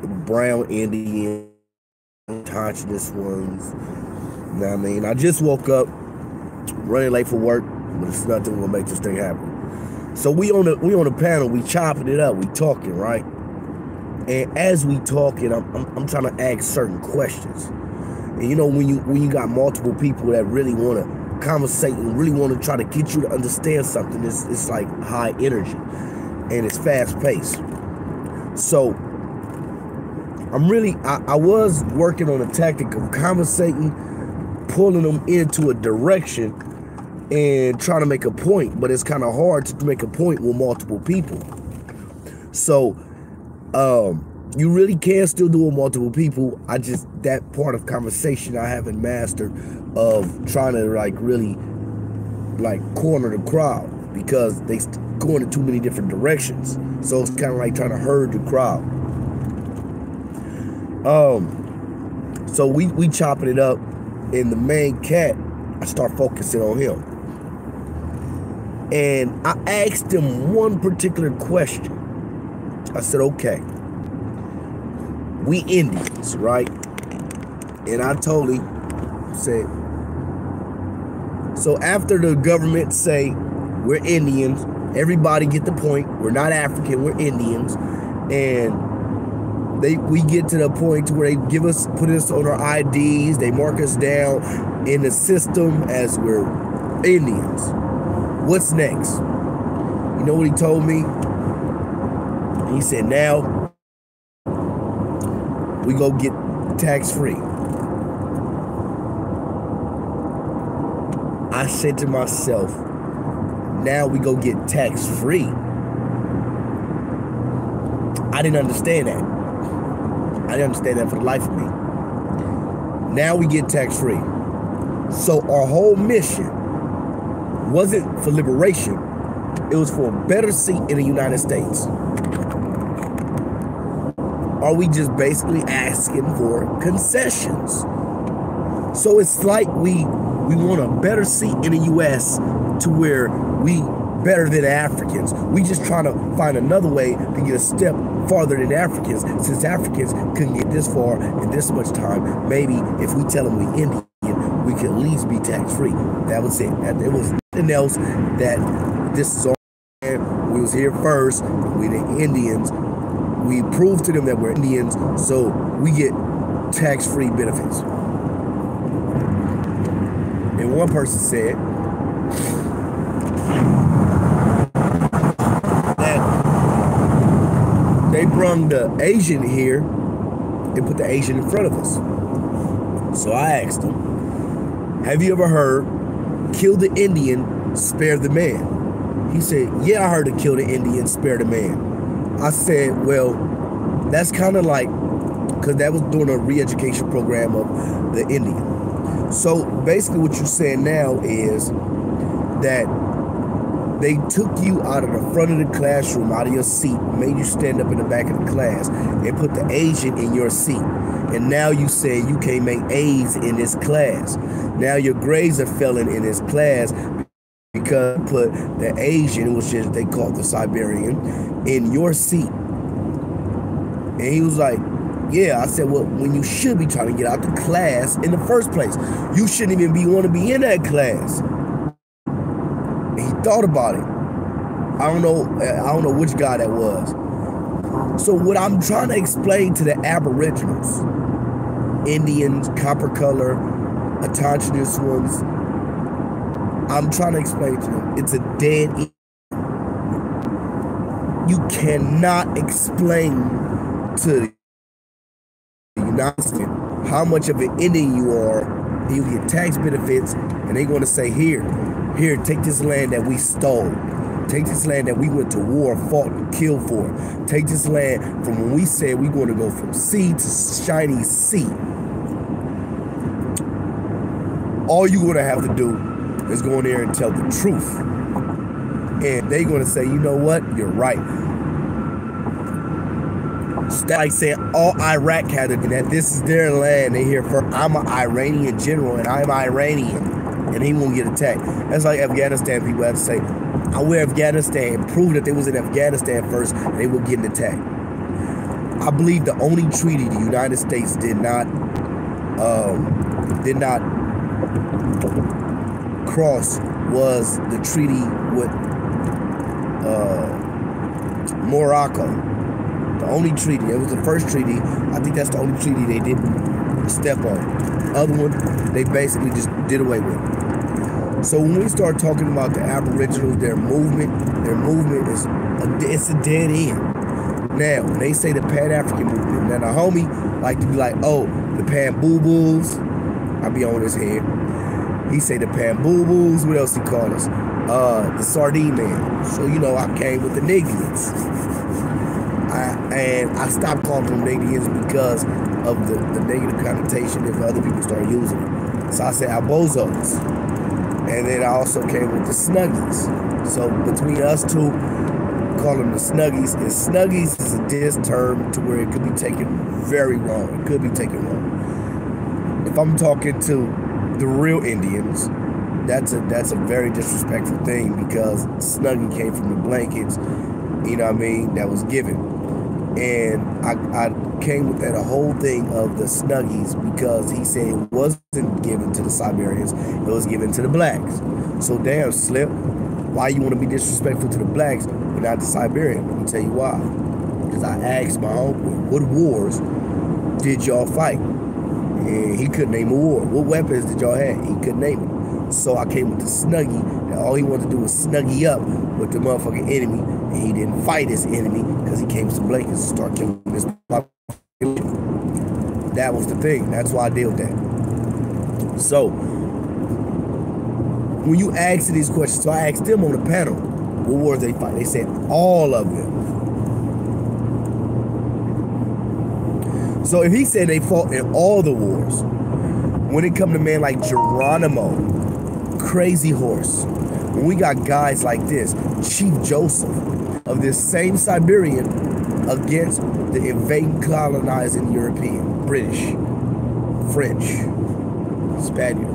brown Indian, indigenous ones. You know what I mean? I just woke up, running late for work, but it's nothing gonna make this thing happen. So we on the panel, we chopping it up, we talking, right? And as we talking, I'm trying to ask certain questions. And you know, when you got multiple people that really want to conversate and really want to try to get you to understand something, it's like high energy and it's fast paced. So I was working on a tactic of conversating, pulling them into a direction and trying to make a point, but it's kind of hard to make a point with multiple people. So you really can still do it with multiple people. That part of conversation I haven't mastered, of trying to really corner the crowd, because they going in too many different directions. So it's kind of like trying to herd the crowd. So we chopping it up, and the main cat, I start focusing on him. And I asked him one particular question. I said, okay, we Indians, right? And I totally said, so after the government say we're Indians, everybody get the point, we're not African, we're Indians, and we get to the point to where they put us on our IDs, they mark us down in the system as we're Indians. What's next? You know what he told me? He said, now we go get tax-free. I said to myself, now we go get tax-free. I didn't understand that. I didn't understand that for the life of me. Now we get tax-free. So our whole mission wasn't for liberation. It was for a better seat in the United States. Are we just basically asking for concessions? So it's like we want a better seat in the U.S. to where we better than Africans. We just trying to find another way to get a step farther than Africans. Since Africans couldn't get this far in this much time, maybe if we tell them we Indian, we could at least be tax-free. That was it. There was nothing else. That this is our land. We was here first. We the Indians. We proved to them that we're Indians, so we get tax-free benefits. And one person said that they brung the Asian here and put the Asian in front of us. So I asked him, have you ever heard, kill the Indian, spare the man? He said, yeah, I heard of kill the Indian, spare the man. I said, well, that's kind of like, because that was doing a re-education program of the Indian. So basically what you're saying now is that they took you out of the front of the classroom, out of your seat, made you stand up in the back of the class, and put the Asian in your seat. And now you say you can't make A's in this class. Now your grades are failing in this class because you put the Asian, which is they call the Siberian, in your seat. And he was like, yeah. I said, well, when you should be trying to get out the class in the first place. You shouldn't even want to be in that class. And he thought about it. I don't know which guy that was. So what I'm trying to explain to the Aboriginals, Indians, copper color, autochthonous ones, I'm trying to explain to them, it's a dead end. You cannot explain to the United States how much of an Indian you are, and you get tax benefits, and they're going to say, here, take this land that we stole. Take this land that we went to war, fought, and killed for. Take this land from when we said we're going to go from sea to shiny sea. All you're going to have to do is go in there and tell the truth. And they're going to say, you know what? You're right. It's like saying all Iraq had to do that. This is their land. They here for, I'm an Iranian general and I'm Iranian. And he won't get attacked. That's like Afghanistan people have to say, I wear Afghanistan, prove that they was in Afghanistan first and they were getting attacked. I believe the only treaty the United States did not cross was the treaty with Morocco. The only treaty. It was the first treaty. I think that's the only treaty they didn't step on. Other one, they basically just did away with. So when we start talking about the Aboriginals, their movement is it's a dead end. Now, when they say the Pan-African movement, now the homie like to be like, oh, the Pan-Boo-Boos. I be on his head. He say the Pan-Boo-Boos. What else he call us? The Sardine Man. So, you know, I came with the Niggians. And I stopped calling them Niggians because of the negative connotation if other people start using it. So I said Albozos. And then I also came with the Snuggies. So between us two, call them the Snuggies. And Snuggies is a diss term to where it could be taken very wrong. It could be taken wrong. If I'm talking to the real Indians, that's a very disrespectful thing because Snuggie came from the blankets, you know what I mean, that was given. And I came with that whole thing of the Snuggies because he said it wasn't given to the Siberians, it was given to the blacks. So damn, Slip, why you want to be disrespectful to the blacks but not the Siberian? Let me tell you why. Because I asked my uncle, what wars did y'all fight? And he couldn't name a war. What weapons did y'all have? He couldn't name it. So I came with the Snuggie, and all he wanted to do was Snuggie up with the motherfucking enemy, and he didn't fight his enemy because he came to blankets and started killing his population. That was the thing. That's why I deal with that. So when you ask these questions, so I asked them on the panel, what wars they fight? They said all of them. So if he said they fought in all the wars, when it come to men like Geronimo, Crazy Horse, when we got guys like this, Chief Joseph of this same Siberian against the invading, colonizing European, British, French, Spaniard,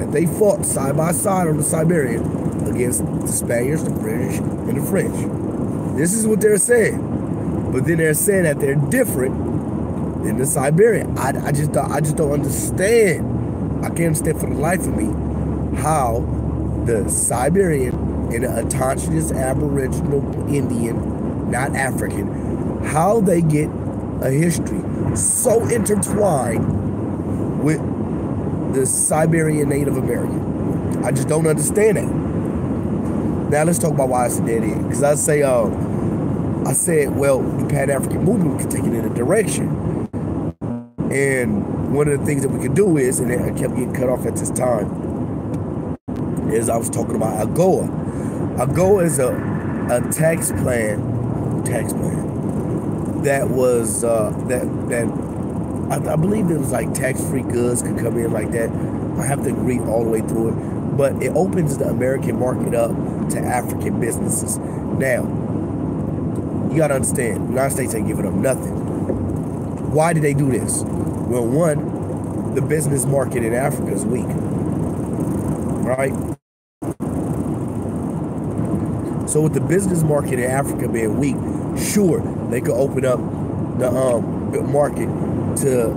that they fought side by side on the Siberian against the Spaniards, the British, and the French. This is what they're saying. But then they're saying that they're different than the Siberian. I just don't understand. I can't understand for the life of me how the Siberian and the autonomous Aboriginal Indian, not African, how they get a history so intertwined with the Siberian Native American. I just don't understand that. Now let's talk about why it's a dead end. Because I said, well, the Pan-African movement can take it in a direction. And one of the things that we could do is, and I kept getting cut off at this time, is I was talking about AGOA. AGOA is a tax plan that was I believe it was like tax-free goods could come in like that. I have to read all the way through it, but it opens the American market up to African businesses. Now, you gotta understand, the United States ain't giving up nothing. Why did they do this? Well, one, the business market in Africa is weak, right? So with the business market in Africa being weak, sure, they could open up the market to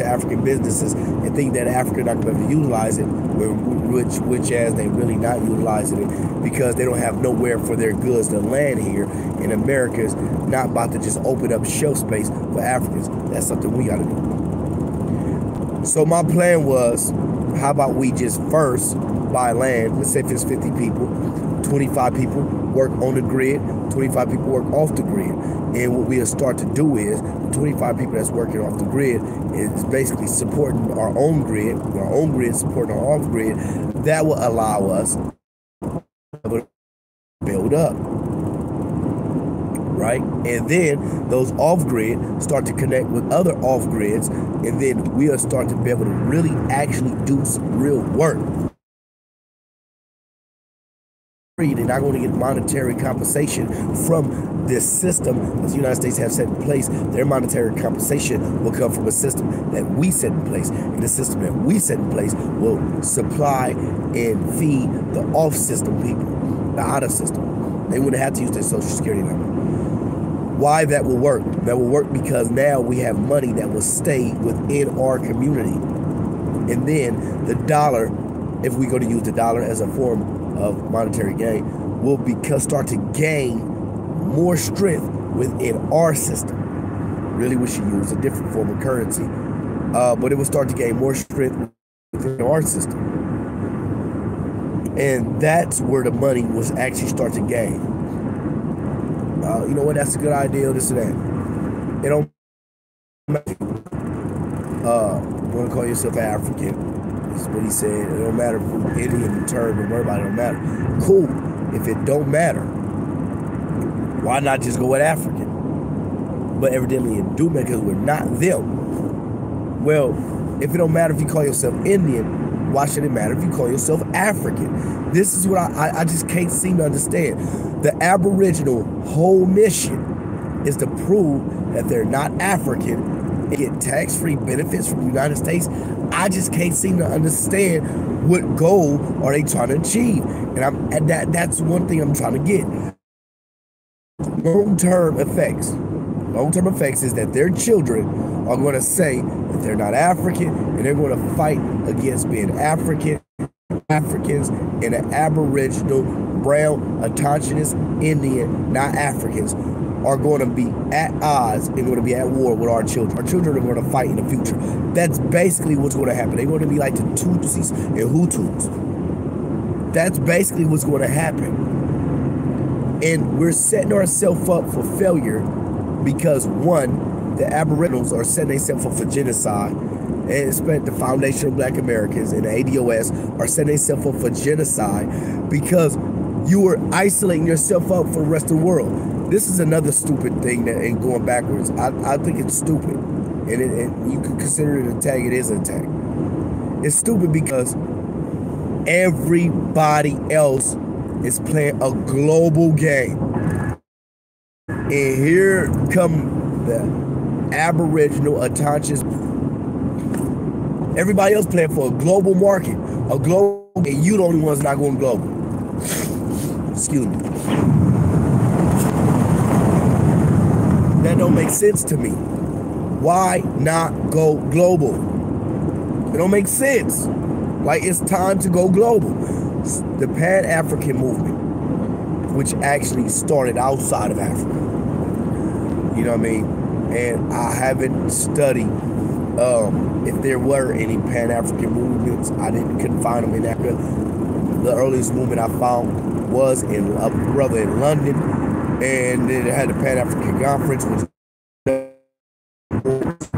African businesses and think that Africa not going to utilize it, which as they really not utilizing it because they don't have nowhere for their goods to land here, and America's not about to just open up shelf space for Africans. That's something we got to do. So my plan was, how about we just first buy land? Let's say if it's 50 people, 25 people work on the grid, 25 people work off the grid. And what we'll start to do is, the 25 people that's working off the grid is basically supporting our own grid supporting our off grid. That will allow us to build up, right? And then those off grid start to connect with other off grids, and then we'll start to be able to really actually do some real work. They're not going to get monetary compensation from this system that the United States have set in place. Their monetary compensation will come from a system that we set in place. And the system that we set in place will supply and feed the off-system people, the out-of-system. They wouldn't have to use their Social Security number. Why that will work? That will work because now we have money that will stay within our community. And then the dollar, if we go to use the dollar as a form of monetary gain, will start to gain more strength within our system. Really, we should use a different form of currency, but it will start to gain more strength within our system. And that's where the money was actually start to gain. You know what? That's a good idea. This and that. It don't matter. You want to call yourself African? That's what he said. It don't matter if you're Indian, the term, don't worry about it. It don't matter. Cool. If it don't matter, why not just go with African? But evidently it do matter because we're not them. Well, if it don't matter if you call yourself Indian, why should it matter if you call yourself African? This is what I just can't seem to understand. The Aboriginal whole mission is to prove that they're not African and get tax-free benefits from the United States. I just can't seem to understand what goal are they trying to achieve. And that's one thing I'm trying to get. Long-term effects. Long-term effects is that their children are going to say that they're not African, and they're going to fight against being Africans and an Aboriginal, brown, autochthonous, Indian, not Africans, are going to be at odds and going to be at war with our children. Our children are going to fight in the future. That's basically what's going to happen. They're going to be like the Tutsis and Hutus. That's basically what's going to happen. And we're setting ourselves up for failure because, one, the Aboriginals are setting themselves up for genocide, and the Foundation of Black Americans and the ADOS are setting themselves up for genocide because you are isolating yourself up for the rest of the world. This is another stupid thing that ain't going backwards. I think it's stupid. And you can consider it an attack. It is an attack. It's stupid because everybody else is playing a global game. And here come the Aboriginal, autochthonous. Everybody else playing for a global market. And you the only ones not going global. Excuse me. That don't make sense to me. Why not go global? It don't make sense. Like, it's time to go global. The Pan-African movement, which actually started outside of Africa. You know what I mean? And I haven't studied if there were any Pan-African movements. Couldn't find them in Africa. The earliest movement I found was in London, and then it had the Pan-African Conference, which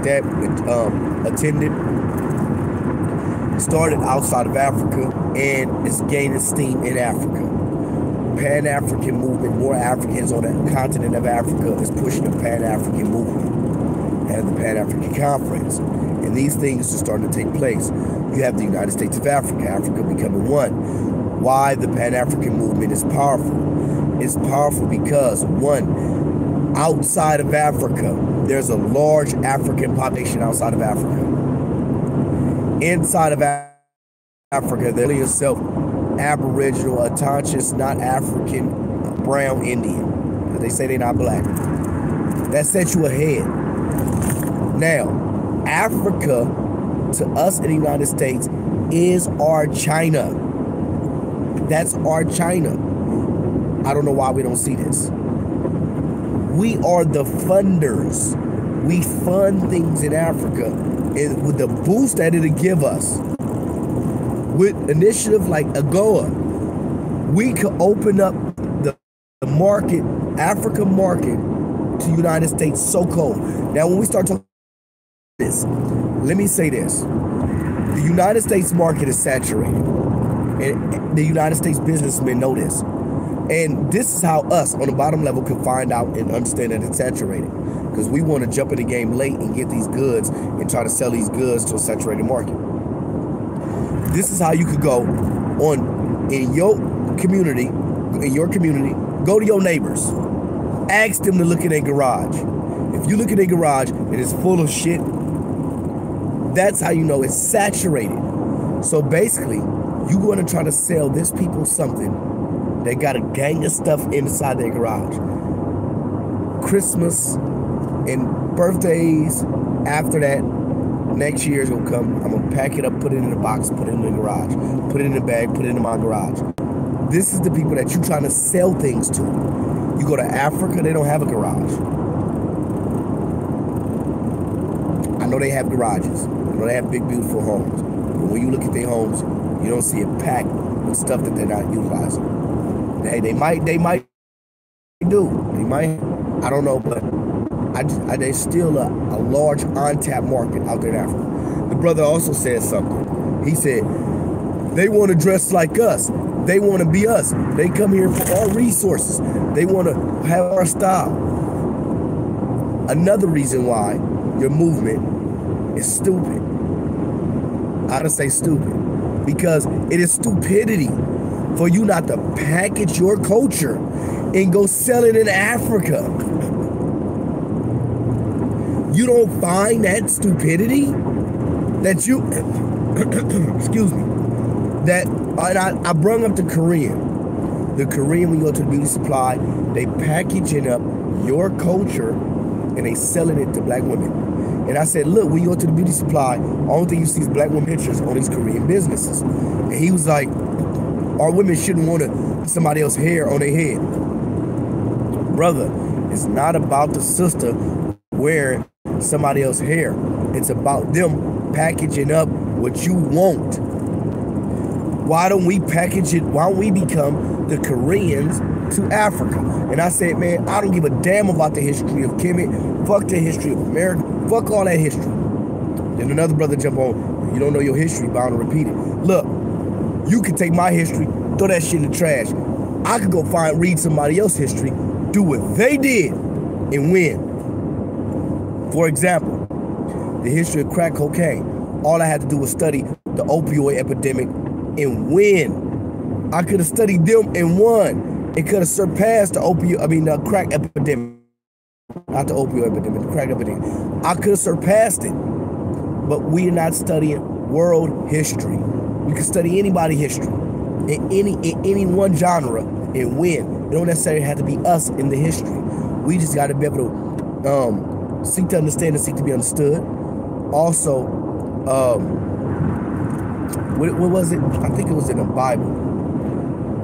that attended. Started outside of Africa, and it's gaining steam in Africa. Pan-African movement, more Africans on the continent of Africa is pushing the Pan-African movement and the Pan-African Conference. And these things are starting to take place. You have the United States of Africa, Africa becoming one. Why the Pan-African movement is powerful? It's powerful because, one, outside of Africa, there's a large African population outside of Africa. Inside of Africa, there is yourself Aboriginal, autochthonous, not African, brown Indian. Because they say they're not black. That sets you ahead. Now, Africa, to us in the United States, is our China. That's our China. I don't know why we don't see this. We are the funders. We fund things in Africa. And with the boost that it'll give us, with initiative like AGOA, we could open up the market, African market, to United States so-called. Now, when we start talking about this, let me say this. The United States market is saturated. And the United States businessmen know this. And this is how us, on the bottom level, can find out and understand that it's saturated. Because we want to jump in the game late and get these goods and try to sell these goods to a saturated market. This is how you could go in your community, go to your neighbors. Ask them to look in their garage. If you look in their garage and it's full of shit, that's how you know it's saturated. So basically, you want to try to sell this people something. They got a gang of stuff inside their garage. Christmas and birthdays after that, next year is gonna come. I'm gonna pack it up, put it in a box, put it in the garage, put it in a bag, put it in my garage. This is the people that you're trying to sell things to. You go to Africa, they don't have a garage. I know they have garages. I know they have big, beautiful homes. But when you look at their homes, you don't see it packed with stuff that they're not utilizing. Hey, they might do. They might, I don't know, but there's still a large untapped market out there in Africa. The brother also said something. He said, they want to dress like us. They want to be us. They come here for our resources. They want to have our style. Another reason why your movement is stupid. I don't say stupid because it is stupidity for you not to package your culture and go sell it in Africa. You don't find that stupidity that you, excuse me, that I brung up the Korean. The Korean, when you go to the beauty supply, they packaging up your culture and they selling it to black women. And I said, look, when you go to the beauty supply, only thing you see is black women pictures on these Korean businesses. And he was like, our women shouldn't want somebody else's hair on their head. Brother, it's not about the sister wearing somebody else's hair. It's about them packaging up what you want. Why don't we package it? Why don't we become the Koreans to Africa? And I said, man, I don't give a damn about the history of Kemet. Fuck the history of America. Fuck all that history. Then another brother jump on, you don't know your history, bound to repeat it. Look, you can take my history, throw that shit in the trash. I could go read somebody else's history, do what they did, and win. For example, the history of crack cocaine. All I had to do was study the opioid epidemic and win. I could have studied them and won. It could have surpassed the crack epidemic. Not the opioid epidemic, the crack epidemic. I could have surpassed it. But we are not studying world history. We can study anybody's history in any one genre and win. It don't necessarily have to be us in the history. We just got to be able to seek to understand and seek to be understood. Also, what was it? I think it was in the Bible.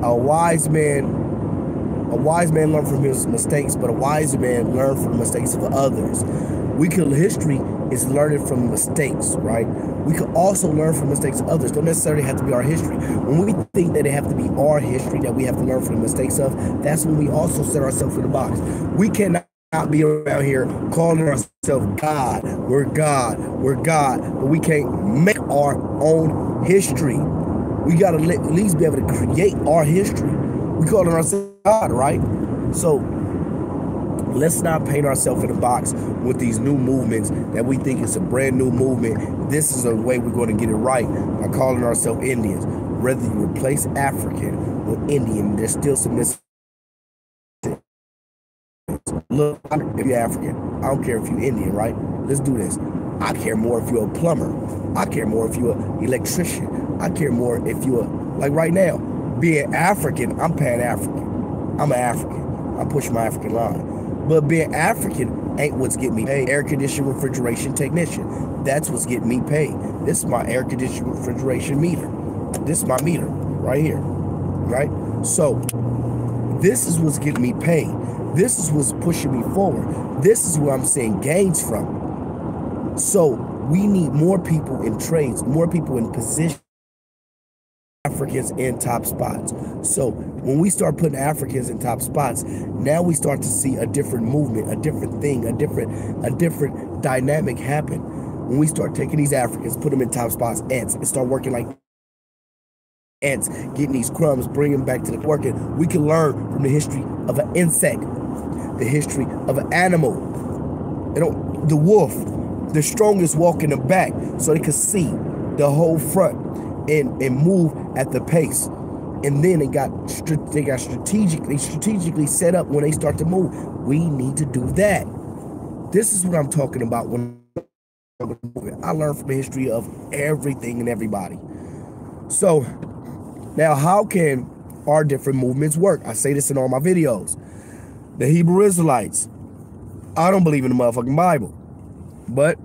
A wise man learned from his mistakes, but a wise man learned from the mistakes of others. History is learning from mistakes, right? We could also learn from mistakes of others. Don't necessarily have to be our history. When we think that it have to be our history that we have to learn from the mistakes of, that's when we also set ourselves in the box. We cannot be around here calling ourselves God. We're God. We're God. But we can't make our own history. We got to at least be able to create our history. We calling ourselves God, right? So let's not paint ourselves in a box with these new movements that we think is a brand new movement. This is a way we're going to get it right by calling ourselves Indians. Whether you replace African with Indian, there's still some mis. Look, if you're African, I don't care if you're Indian, right? Let's do this. I care more if you're a plumber. I care more if you're an electrician. I care more if you're, like right now, being African, I'm Pan-African. I'm an African. I push my African line. But being African ain't what's getting me paid. Air conditioning refrigeration technician. That's what's getting me paid. This is my air conditioning refrigeration meter. This is my meter right here, right? So this is what's getting me paid. This is what's pushing me forward. This is where I'm seeing gains from. So we need more people in trades, more people in position. Africans in top spots. So when we start putting Africans in top spots, now we start to see a different movement, a different thing, a different dynamic happen. When we start taking these Africans, put them in top spots, ants, and start working like ants, getting these crumbs, bring them back to the working. We can learn from the history of an insect, the history of an animal. You know, the wolf, the strongest walk in the back, so they could see the whole front and move at the pace. And then they strategically set up when they start to move. We need to do that. This is what I'm talking about when I learned from the history of everything and everybody. So now, how can our different movements work? I say this in all my videos. The Hebrew Israelites, I don't believe in the motherfucking Bible, but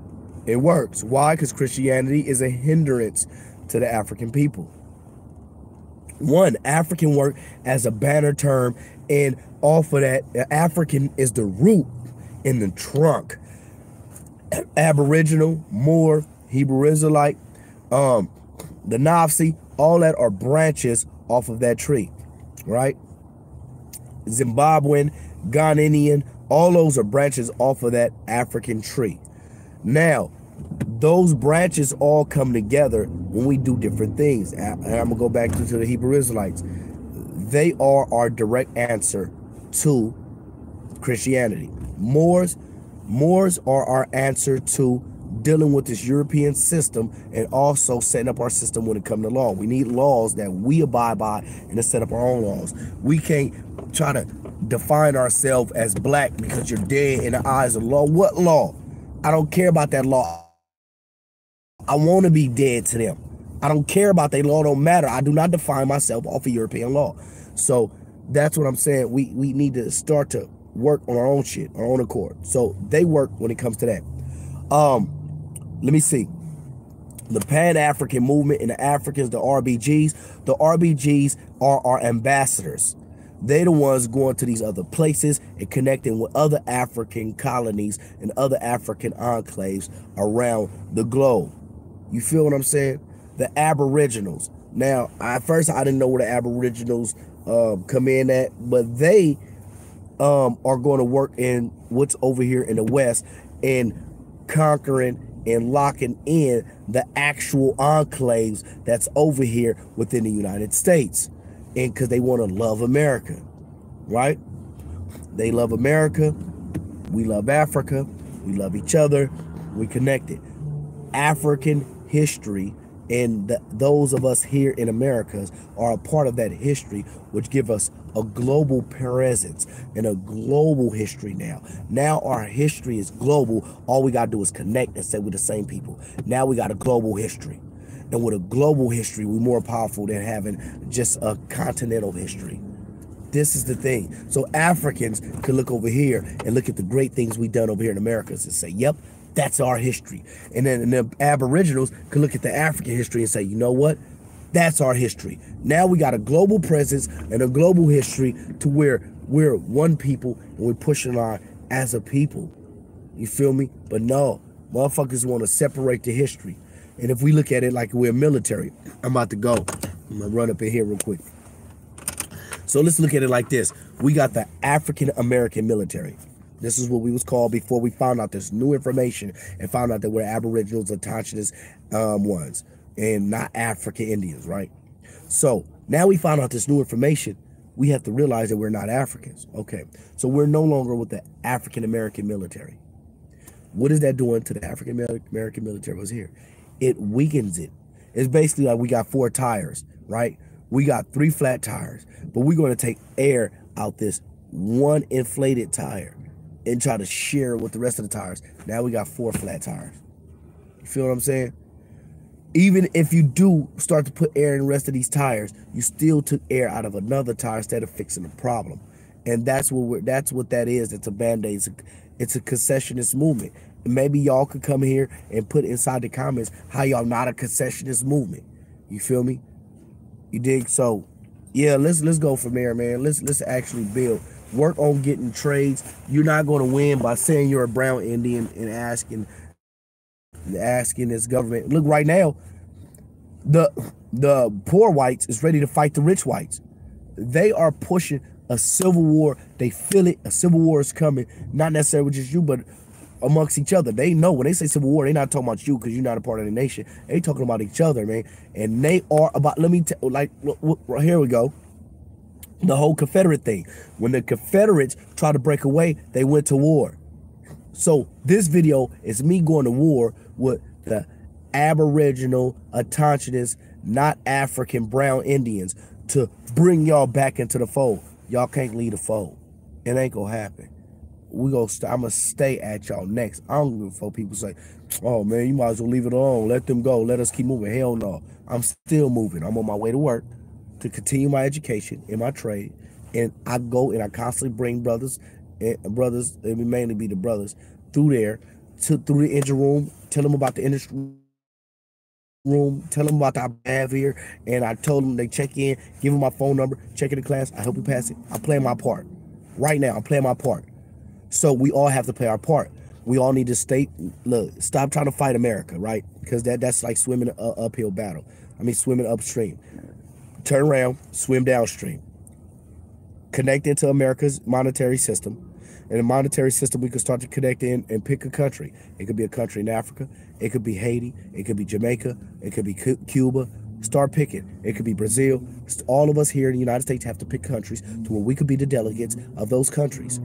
it works. Why? Because Christianity is a hindrance to the African people. One, African work as a banner term, and off of that, African is the root in the trunk. Aboriginal, Moor, Hebrew Israelite, the Nafsi, all that are branches off of that tree, right? Zimbabwean, Ghanaian, all those are branches off of that African tree. Now, those branches all come together when we do different things. And I'm gonna go back to the Hebrew Israelites. They are our direct answer to Christianity. Moors are our answer to dealing with this European system, and also setting up our system when it comes to law. We need laws that we abide by and to set up our own laws. We can't try to define ourselves as black because you're dead in the eyes of law. What law? I don't care about that law. I want to be dead to them. I don't care about their law. Don't matter. I do not define myself off of European law. So that's what I'm saying. We need to start to work on our own shit, our own accord. So they work when it comes to that. Let me see. The Pan-African movement and the Africans, the RBGs. The RBGs are our ambassadors. They're the ones going to these other places and connecting with other African colonies and other African enclaves around the globe. You feel what I'm saying? The Aboriginals. Now, at first I didn't know where the Aboriginals come in at, but they are going to work in what's over here in the West and conquering and locking in the actual enclaves that's over here within the United States. And because they want to love America, right? They love America. We love Africa. We love each other. We connected. African history and those of us here in Americas are a part of that history, which give us a global presence and a global history now. Now our history is global. All we got to do is connect and say we're the same people. Now we got a global history. And with a global history, we're more powerful than having just a continental history. This is the thing. So Africans could look over here and look at the great things we've done over here in Americas and say, yep, that's our history. And then the Aboriginals could look at the African history and say, you know what? That's our history. Now we got a global presence and a global history to where we're one people and we're pushing on as a people. You feel me? But no, motherfuckers want to separate the history. And if we look at it like we're military, I'm about to go. I'm going to run up in here real quick. So let's look at it like this. We got the African American military. This is what we was called before we found out this new information and found out that we're Aboriginals and Indigenous ones and not African Indians, right? So now we found out this new information. We have to realize that we're not Africans. Okay, so we're no longer with the African American military. What is that doing to the African American military was here? It weakens it. It's basically like we got 4 tires, right? We got 3 flat tires, but we're going to take air out this one inflated tire and try to share it with the rest of the tires. Now we got 4 flat tires. You feel what I'm saying? Even if you do start to put air in the rest of these tires, you still took air out of another tire instead of fixing the problem. And that's what that is. It's a band-aid. It's a concessionist movement. Maybe y'all could come here and put inside the comments how y'all not a concessionist movement. You feel me? You dig? So yeah, let's go from there, man. Let's actually build. Work on getting trades. You're not going to win by saying you're a brown Indian and asking this government. Look, right now, the poor whites is ready to fight the rich whites. They are pushing a civil war. They feel it. A civil war is coming. Not necessarily just you, but amongst each other. They know when they say civil war, they're not talking about you because you're not a part of the nation. They talking about each other, man. And they are about, let me tell, like, here we go. The whole Confederate thing. When the Confederates tried to break away, they went to war. So this video is me going to war with the Aboriginal, Indigenous, not African brown Indians to bring y'all back into the fold. Y'all can't leave the fold. It ain't gonna happen. I'm gonna stay at y'all next. I don't give a fuck. People say, oh man, you might as well leave it alone. Let them go. Let us keep moving. Hell no. I'm still moving. I'm on my way to work to continue my education in my trade. And I go and I constantly bring brothers brothers, it would mainly be the brothers, through there, through the engine room, tell them about the industry room, tell them about the I have here, and I told them they check in, give them my phone number, check in the class, I help you pass it. I'm playing my part. Right now, I'm playing my part. So we all have to play our part. We all need to stop trying to fight America, right? Because that's like swimming an uphill battle. I mean, swimming upstream. Turn around, swim downstream. Connect into America's monetary system. In the monetary system, we can start to connect in and pick a country. It could be a country in Africa. It could be Haiti. It could be Jamaica. It could be Cuba. Start picking. It could be Brazil. All of us here in the United States have to pick countries to where we could be the delegates of those countries.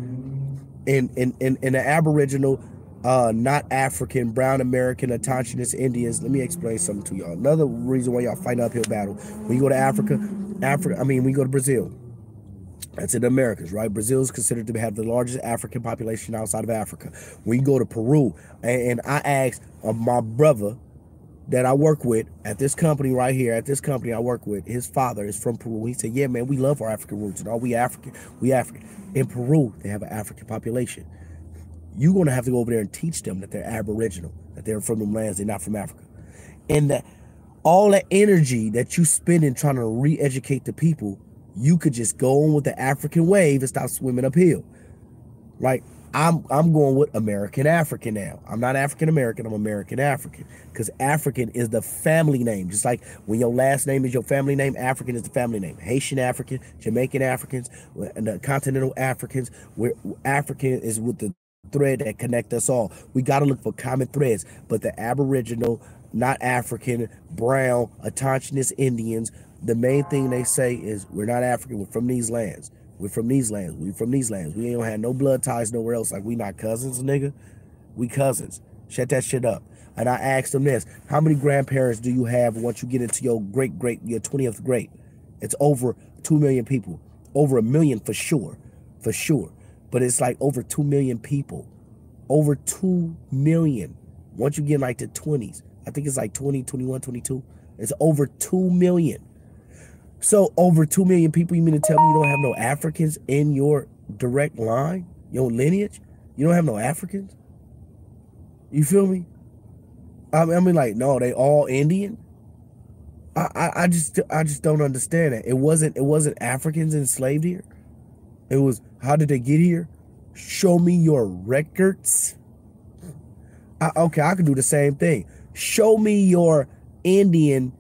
In the Aboriginal, not African, brown American, autochthonous Indians, let me explain something to y'all. Another reason why y'all fight an uphill battle. When you go to when you go to Brazil, that's in the Americas, right? Brazil is considered to have the largest African population outside of Africa. When you go to Peru, and I asked my brother that I work with at this company right here, at this company I work with, his father is from Peru. He said, yeah, man, we love our African roots and all we African. In Peru, they have an African population. You're going to have to go over there and teach them that they're Aboriginal, that they're from them lands, they're not from Africa. And that all that energy that you spend in trying to re-educate the people, you could just go on with the African wave and stop swimming uphill. Like, I'm going with American African now. I'm not African American, I'm American African. Because African is the family name. Just like when your last name is your family name, African is the family name. Haitian African, Jamaican Africans, and the continental Africans, where African is with the thread that connect us all. We got to look for common threads. But the Aboriginal, not African, brown, autochthonous Indians, the main thing they say is, we're not African, we're from these lands. We're from these lands. We from these lands. We ain't have no blood ties nowhere else. Like, we not cousins, nigga. We cousins. Shut that shit up. And I asked them this: how many grandparents do you have once you get into your your 20th grade? It's over 2 million people. Over 1 million for sure. For sure. But it's like over 2 million people. Over 2 million. Once you get like the 20s, I think it's like 20, 21, 22. It's over 2 million. So over 2 million people, you mean to tell me you don't have no Africans in your direct line, your lineage? You don't have no Africans? You feel me? I mean, like, no, they all Indian. I just don't understand it. It wasn't Africans enslaved here. It was, how did they get here? Show me your records. Okay, I could do the same thing. Show me your Indian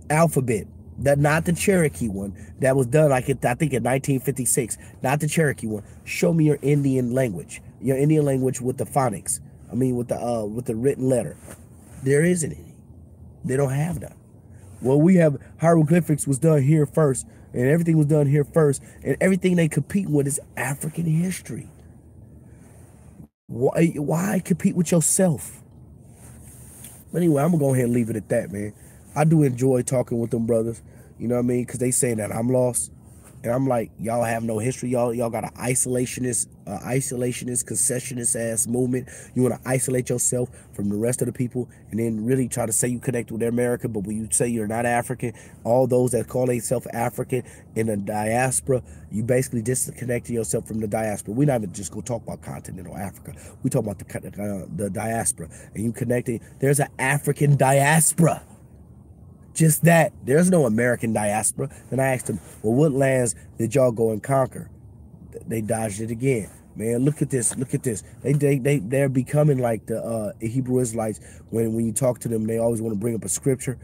alphabet. That, not the Cherokee one that was done like I think in 1956. Not the Cherokee one. Show me your Indian language. Your Indian language with the phonics. I mean, with the written letter. There isn't any. They don't have that. Well, we have hieroglyphics was done here first, and everything was done here first, and everything they compete with is African history. Why compete with yourself? But anyway, I'm gonna go ahead and leave it at that, man. I do enjoy talking with them brothers, you know what I mean? Because they say that I'm lost. And I'm like, y'all have no history. Y'all got an isolationist, concessionist ass movement. You want to isolate yourself from the rest of the people and then really try to say you connect with America. But when you say you're not African, all those that call themselves African in the diaspora, you basically disconnect yourself from the diaspora. We're not even just going to talk about continental Africa. We talk about the diaspora. And you connecting, there's an African diaspora. Just that. There's no American diaspora. Then I asked them, well, what lands did y'all go and conquer? They dodged it again. Man, look at this. Look at this. They're becoming like the Hebrew Israelites. When you talk to them, they always want to bring up a scripture.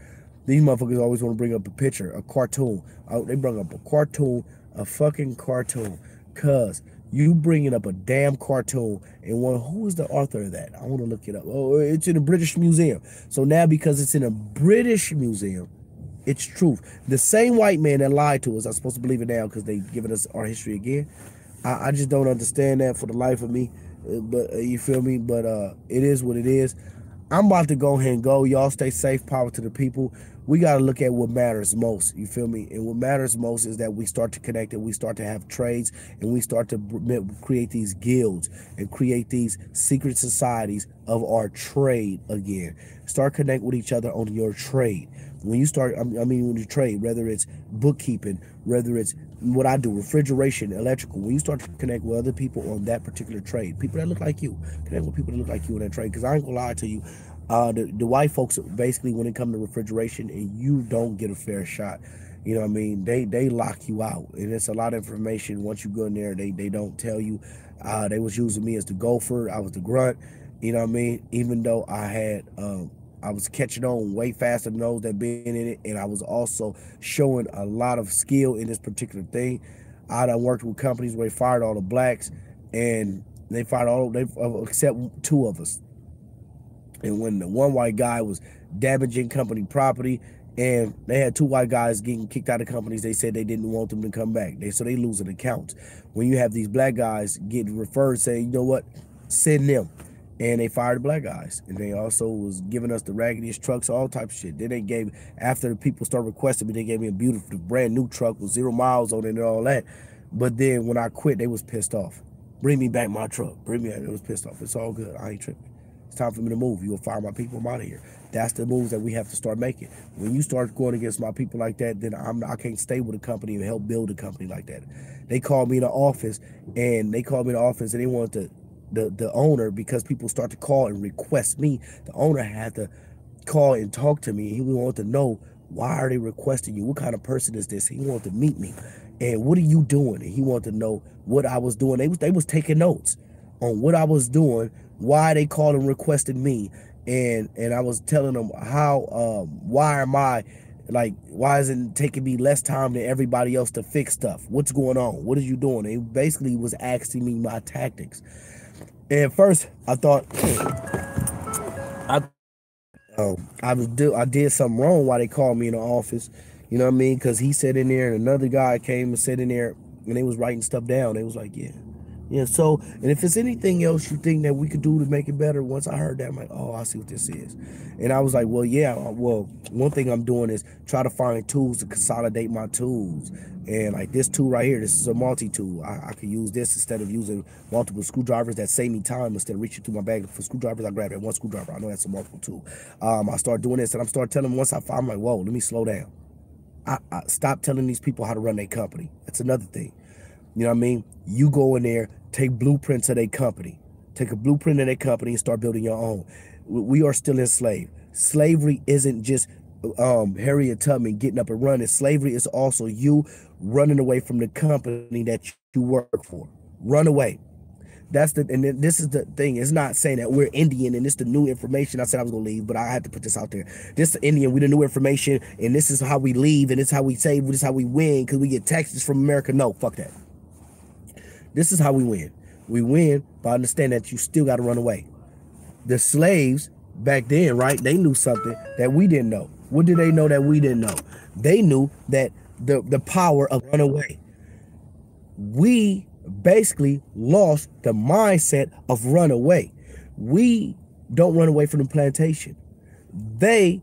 These motherfuckers always want to bring up a picture, a cartoon. They bring up a cartoon, a fucking cartoon. Cuz you bringing up a damn cartoon and who is the author of that? I want to look it up. Oh, it's in a British museum. So now because it's in a British museum, it's truth. The same white man that lied to us, I'm supposed to believe it now because they've given us our history again. I just don't understand that for the life of me. But you feel me? But it is what it is. I'm about to go ahead and go. Y'all stay safe. Power to the people. We got to look at what matters most. You feel me? And what matters most is that we start to connect and we start to have trades and we start to create these guilds and create these secret societies of our trade again. Start connecting with each other on your trade. When you start, I mean, when you trade, whether it's bookkeeping, whether it's what I do, refrigeration, electrical, when you start to connect with other people on that particular trade, people that look like you, connect with people that look like you in that trade. Because I ain't gonna lie to you, the white folks, basically, when it comes to refrigeration, and you don't get a fair shot, you know what I mean? They lock you out, and it's a lot of information. Once you go in there, they don't tell you. They was using me as the gopher. I was the grunt. You know what I mean? Even though I was catching on way faster than those that been in it, and I was also showing a lot of skill in this particular thing. I done worked with companies where they fired all the blacks, and they fired except two of us. And when the one white guy was damaging company property, and they had two white guys getting kicked out of companies, they said they didn't want them to come back. So they losing accounts. When you have these black guys getting referred, saying, you know what, send them. And they fired the black guys. And they also was giving us the raggediest trucks, all types of shit. Then they gave, after the people started requesting me, they gave me a beautiful brand new truck with 0 miles on it and all that. But then when I quit, they was pissed off. Bring me back my truck. Bring me back. It was pissed off. It's all good. I ain't tripping. It's time for me to move. You will fire my people. I'm out of here. That's the moves that we have to start making. When you start going against my people like that, then I can't stay with a company and help build a company like that. They called me in the office, and they wanted the owner, because people start to call and request me. The owner had to call and talk to me. He wanted to know, why are they requesting you? What kind of person is this? He wanted to meet me. And what are you doing? And he wanted to know what I was doing. They was taking notes on what I was doing, why they called and requested me. And I was telling them why isn't it taking me less time than everybody else to fix stuff? What's going on? What are you doing? They basically was asking me my tactics. And at first, I thought I did something wrong while they called me in the office. You know what I mean? Because he sat in there, and another guy came and sat in there, and they was writing stuff down. They was like, yeah. So, and if there's anything else you think that we could do to make it better, once I heard that, I'm like, oh, I see what this is. And I was like, well, yeah. Well, one thing I'm doing is try to find tools to consolidate my tools. And like this tool right here, this is a multi-tool. I could use this instead of using multiple screwdrivers. That save me time. Instead of reaching through my bag for screwdrivers, I grab that one screwdriver. I know that's a multiple tool. I start doing this, and I'm start telling them, once I'm like, whoa, let me slow down. I stop telling these people how to run their company. That's another thing. You know what I mean? You go in there, take blueprints of their company. Take a blueprint of their company and start building your own. We are still enslaved. Slavery isn't just Harriet Tubman getting up and running. Slavery is also you running away from the company that you work for. Run away. And this is the thing. It's not saying that we're Indian and it's the new information. I said I was gonna leave, but I had to put this out there. This is Indian, we the new information, and this is how we leave, and this is how we save, this is how we win, because we get taxes from America. No, fuck that. This is how we win. We win by understanding that you still got to run away. The slaves back then, right? They knew something that we didn't know. What did they know that we didn't know? They knew that the power of run away. We basically lost the mindset of run away. We don't run away from the plantation. They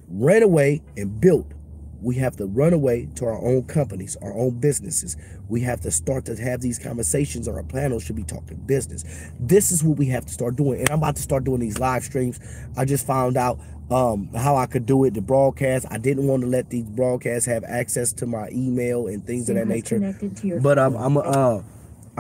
ran away and built. We have to run away to our own companies, our own businesses. We have to start to have these conversations, or our panels should be talking business. This is what we have to start doing. And I'm about to start doing these live streams. I just found out how I could do it, the broadcast. I didn't want to let these broadcasts have access to my email and things of that nature. But I'm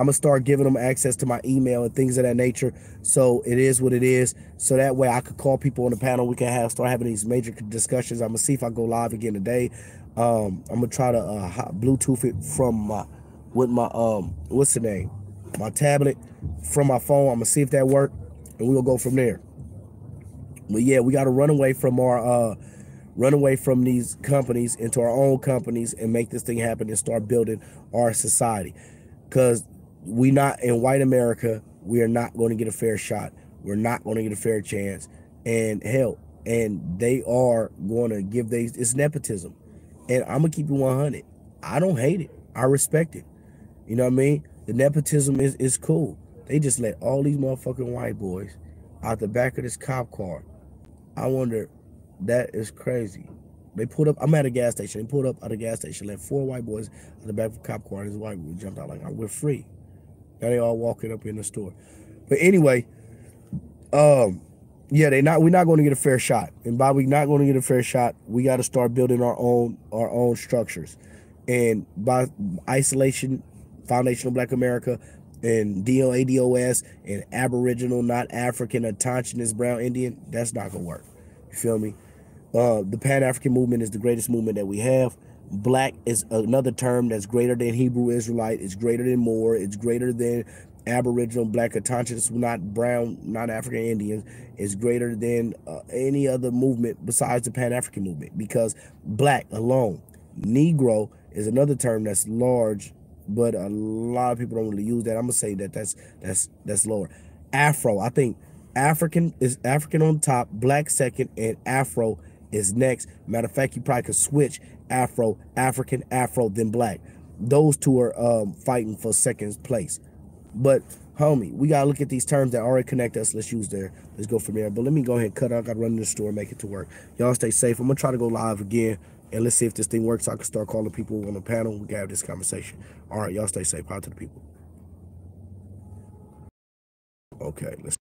gonna start giving them access to my email and things of that nature. So it is what it is. So that way I could call people on the panel. We can start having these major discussions. I'm gonna see if I go live again today. I'm gonna try to Bluetooth it from what's the name? My tablet from my phone. I'm gonna see if that works, and we'll go from there. But yeah, we gotta run away from these companies into our own companies and make this thing happen and start building our society. Because we not in white America, we are not going to get a fair shot. We're not going to get a fair chance. And hell, and they are going to give it's nepotism. And I'm going to keep it 100. I don't hate it. I respect it. You know what I mean? The nepotism is cool. They just let all these motherfucking white boys out the back of this cop car. I wonder, that is crazy. They pulled up, I'm at a gas station. They pulled up at a gas station, let 4 white boys at the back of the cop car, and this white boy jumped out like, we're free. Now they all walking up in the store. But anyway, Yeah, we're not going to get a fair shot. And by we not going to get a fair shot, we got to start building our own structures. And by isolation, Foundational Black America, and DOADOS, and Aboriginal, not African, Autochthonous Brown Indian, that's not gonna work. You feel me? The Pan-African movement is the greatest movement that we have. Black is another term that's greater than Hebrew Israelite. It's greater than Moor. It's greater than Aboriginal, Black, Autochthonous, not brown, not African Indians. It's greater than any other movement besides the Pan-African movement, because Black alone. Negro is another term that's large, but a lot of people don't really use that. I'm gonna say that that's lower. Afro, I think African is African on top, Black second, and Afro is next. Matter of fact, you probably could switch Afro, African, Afro, then Black. Those two are fighting for second place. But homie, we gotta look at these terms that already connect us. Let's use there. Let's go from there. But let me go ahead and cut out. I gotta run to the store and make it to work. Y'all stay safe. I'm gonna try to go live again, and let's see if this thing works. So I can start calling people on the panel. We can have this conversation. All right, y'all stay safe. Out to the people. Okay, let's